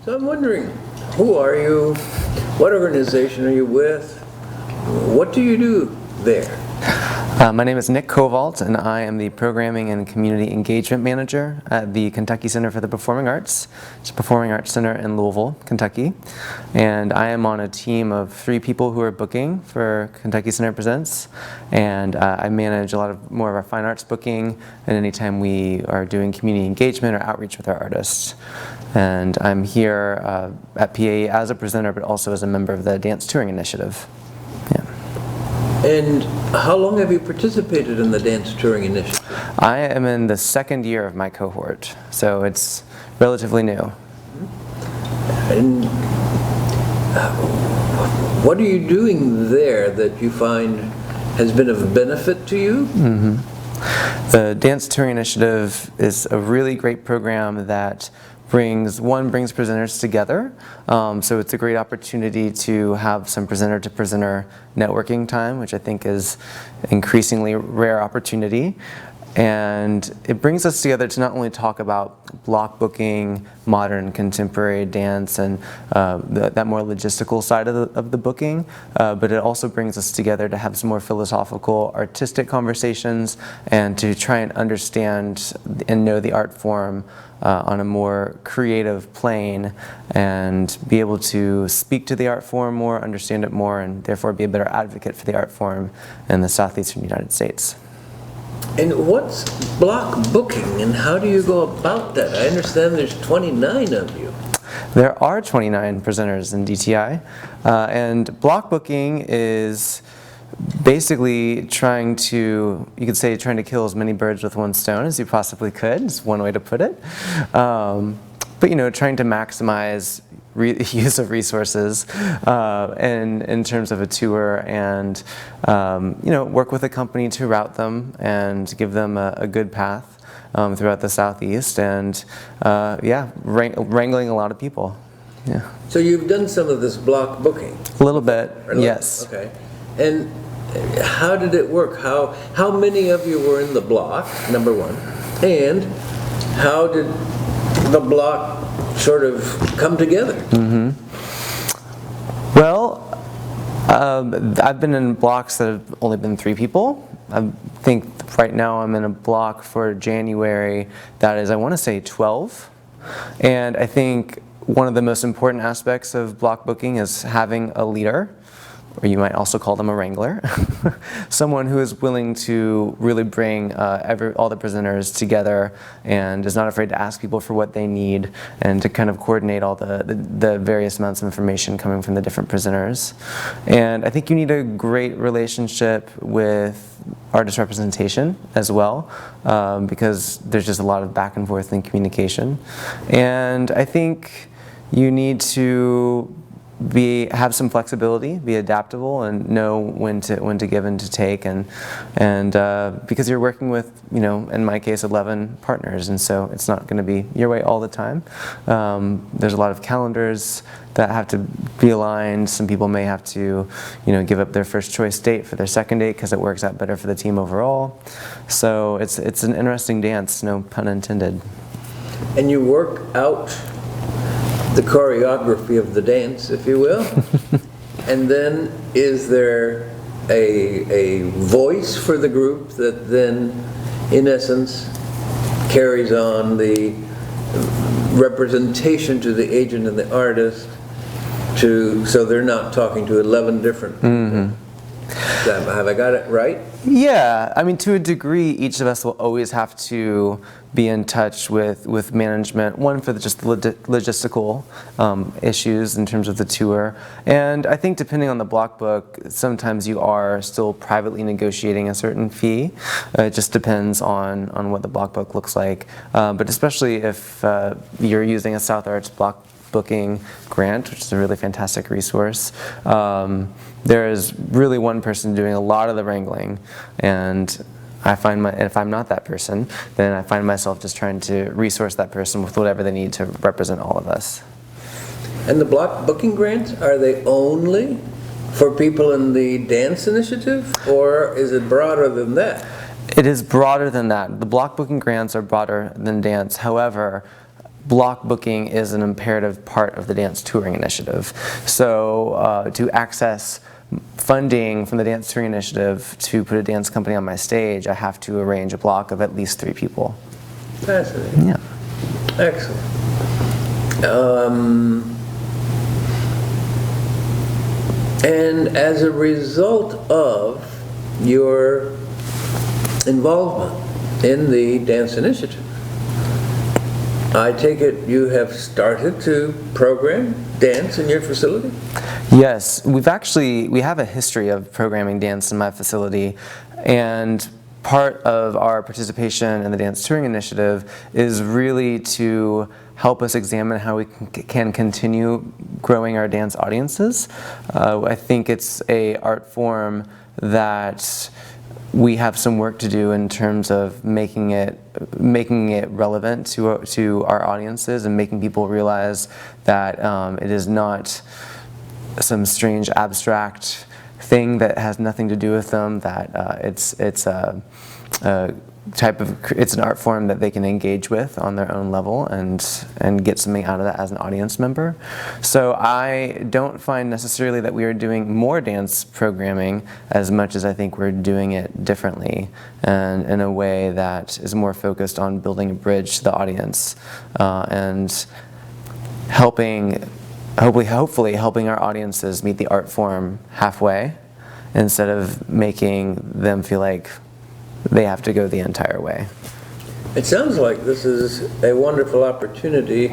So I'm wondering, who are you? What organization are you with? What do you do there? My name is Nick Covault, and I am the Programming and Community Engagement Manager at the Kentucky Center for the Performing Arts. It's a performing arts center in Louisville, Kentucky. And I am on a team of 3 people who are booking for Kentucky Center Presents. And I manage a lot more of our fine arts booking, and anytime we are doing community engagement or outreach with our artists. And I'm here at PAE as a presenter, but also as a member of the Dance Touring Initiative. And how long have you participated in the Dance Touring Initiative? I am in the 2nd year of my cohort, so it's relatively new. And what are you doing there that you find has been of benefit to you? The Dance Touring Initiative is a really great program that brings presenters together. So it's a great opportunity to have some presenter-to-presenter networking time, which I think is increasingly rare opportunity. And it brings us together to not only talk about block booking, modern contemporary dance, and that more logistical side of the booking, but it also brings us together to have some more philosophical, artistic conversations and to try and understand and know the art form on a more creative plane and be able to speak to the art form more, understand it more, and therefore be a better advocate for the art form in the southeastern United States. And what's block booking and how do you go about that? I understand there's 29 of you. There are 29 presenters in DTI, and block booking is basically trying to kill as many birds with one stone as you possibly could, is one way to put it. But trying to maximize use of resources in terms of a tour, and work with a company to route them and give them a good path throughout the Southeast, and wrangling a lot of people. Yeah. So you've done some of this block booking? A little bit, yes. Okay. And how did it work? How many of you were in the block, number one? And how did the block sort of come together? Well, I've been in blocks that have only been 3 people. I think right now I'm in a block for January that is, I want to say, 12. And I think one of the most important aspects of block booking is having a leader, or you might also call them a wrangler, someone who is willing to really bring all the presenters together and is not afraid to ask people for what they need and to kind of coordinate all the various amounts of information coming from the different presenters. And I think you need a great relationship with artist representation as well, because there's just a lot of back and forth and communication. And I think you need to have some flexibility, be adaptable, and know when to give and to take, and because you're working with, in my case, 11 partners, and so it's not going to be your way all the time. There's a lot of calendars that have to be aligned. Some people may have to, give up their first choice date for their second date because it works out better for the team overall. So it's an interesting dance, no pun intended. And you work out the choreography of the dance, if you will. And then is there a voice for the group that then, in essence, carries on the representation to the agent and the artist, so they're not talking to 11 different people? Have I got it right? Yeah, I mean, to a degree, each of us will always have to be in touch with management, one for just the logistical issues in terms of the tour. And I think depending on the block book, sometimes you are still privately negotiating a certain fee. It just depends on what the block book looks like. But especially if you're using a South Arts block booking grant, which is a really fantastic resource. There is really one person doing a lot of the wrangling, and I find if I'm not that person, then I find myself just trying to resource that person with whatever they need to represent all of us. And the block booking grants, are they only for people in the dance initiative, or is it broader than that? It is broader than that. The block booking grants are broader than dance. However, block booking is an imperative part of the dance touring initiative. So to access funding from the dance touring initiative to put a dance company on my stage, I have to arrange a block of at least 3 people. Fascinating. Yeah. Excellent. And as a result of your involvement in the dance initiative, I take it you have started to program dance in your facility? Yes, we have a history of programming dance in my facility, and part of our participation in the Dance Touring Initiative is really to help us examine how we can continue growing our dance audiences. I think it's an art form that we have some work to do in terms of making it relevant to our audiences and making people realize that it is not some strange abstract thing that has nothing to do with them, that it's an art form that they can engage with on their own level and get something out of that as an audience member. So I don't find necessarily that we are doing more dance programming as much as I think we're doing it differently and in a way that is more focused on building a bridge to the audience and hopefully helping our audiences meet the art form halfway instead of making them feel like they have to go the entire way. It sounds like this is a wonderful opportunity,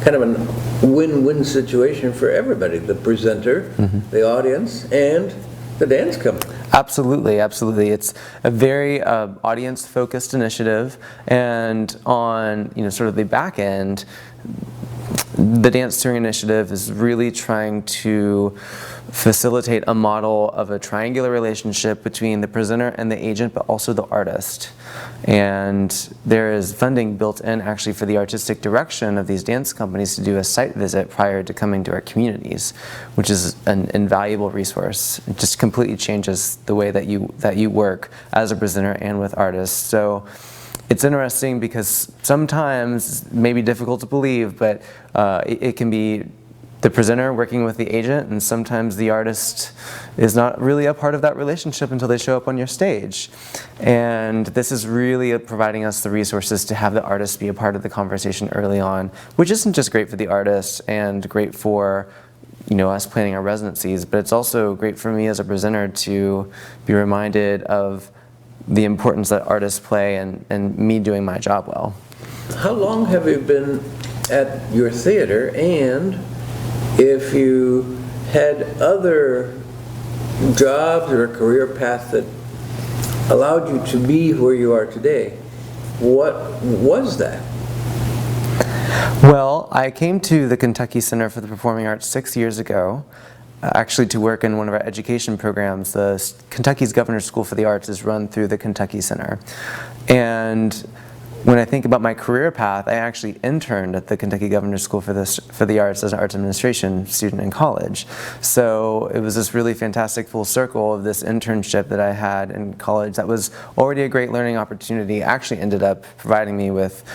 kind of a win-win situation for everybody, the presenter, the audience, and the dance company. Absolutely, absolutely. It's a very audience-focused initiative, and on sort of the back end, the Dance Touring Initiative is really trying to facilitate a model of a triangular relationship between the presenter and the agent, but also the artist. And there is funding built in actually for the artistic direction of these dance companies to do a site visit prior to coming to our communities, which is an invaluable resource. It just completely changes the way that you work as a presenter and with artists. So it's interesting because sometimes, it may be difficult to believe, but it can be the presenter working with the agent, and sometimes the artist is not really a part of that relationship until they show up on your stage. And this is really providing us the resources to have the artist be a part of the conversation early on, which isn't just great for the artist and great for us planning our residencies, but it's also great for me as a presenter to be reminded of the importance that artists play and me doing my job well. How long have you been at your theater, and if you had other jobs or a career path that allowed you to be where you are today, what was that? Well, I came to the Kentucky Center for the Performing Arts 6 years ago, actually to work in one of our education programs. Kentucky's Governor's School for the Arts is run through the Kentucky Center. And when I think about my career path, I actually interned at the Kentucky Governor's School for the Arts as an arts administration student in college. So it was this really fantastic full circle of this internship that I had in college that was already a great learning opportunity, actually ended up providing me with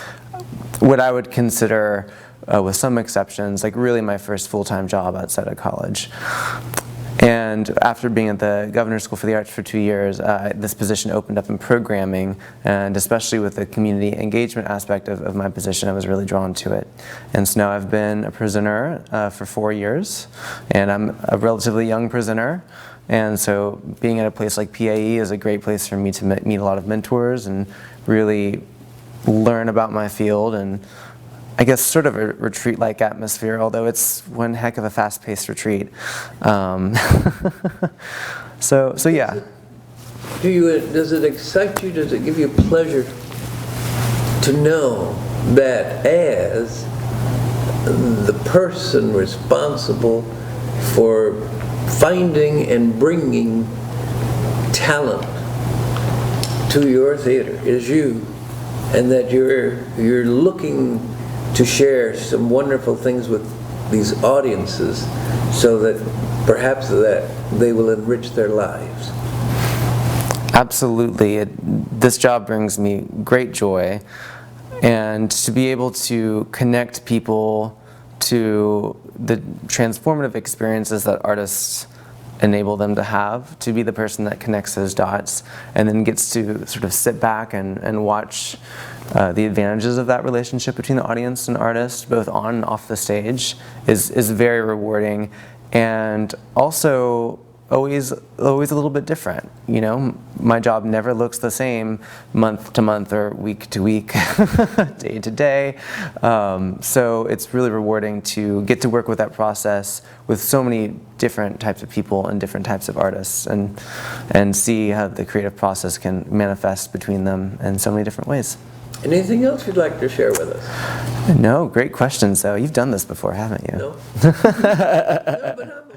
what I would consider, with some exceptions, like really my first full-time job outside of college. And after being at the Governor's School for the Arts for 2 years, this position opened up in programming, and especially with the community engagement aspect of my position, I was really drawn to it. And so now I've been a presenter for 4 years, and I'm a relatively young presenter. And so being at a place like PAE is a great place for me to meet a lot of mentors and really learn about my field, and I guess sort of a retreat-like atmosphere, although it's one heck of a fast-paced retreat. So yeah. Does it excite you? Does it give you pleasure to know that as the person responsible for finding and bringing talent to your theater is you, and that you're looking to share some wonderful things with these audiences so that perhaps that they will enrich their lives? Absolutely. This job brings me great joy, And to be able to connect people to the transformative experiences that artists enable them to have, to be the person that connects those dots and then gets to sort of sit back and watch the advantages of that relationship between the audience and artist, both on and off the stage, is very rewarding, and also always a little bit different. You know, my job never looks the same month to month or week to week, day to day. So it's really rewarding to get to work with that process with so many different types of people and different types of artists, and see how the creative process can manifest between them in so many different ways. Anything else you'd like to share with us? No, great question. So you've done this before, haven't you? No. No, but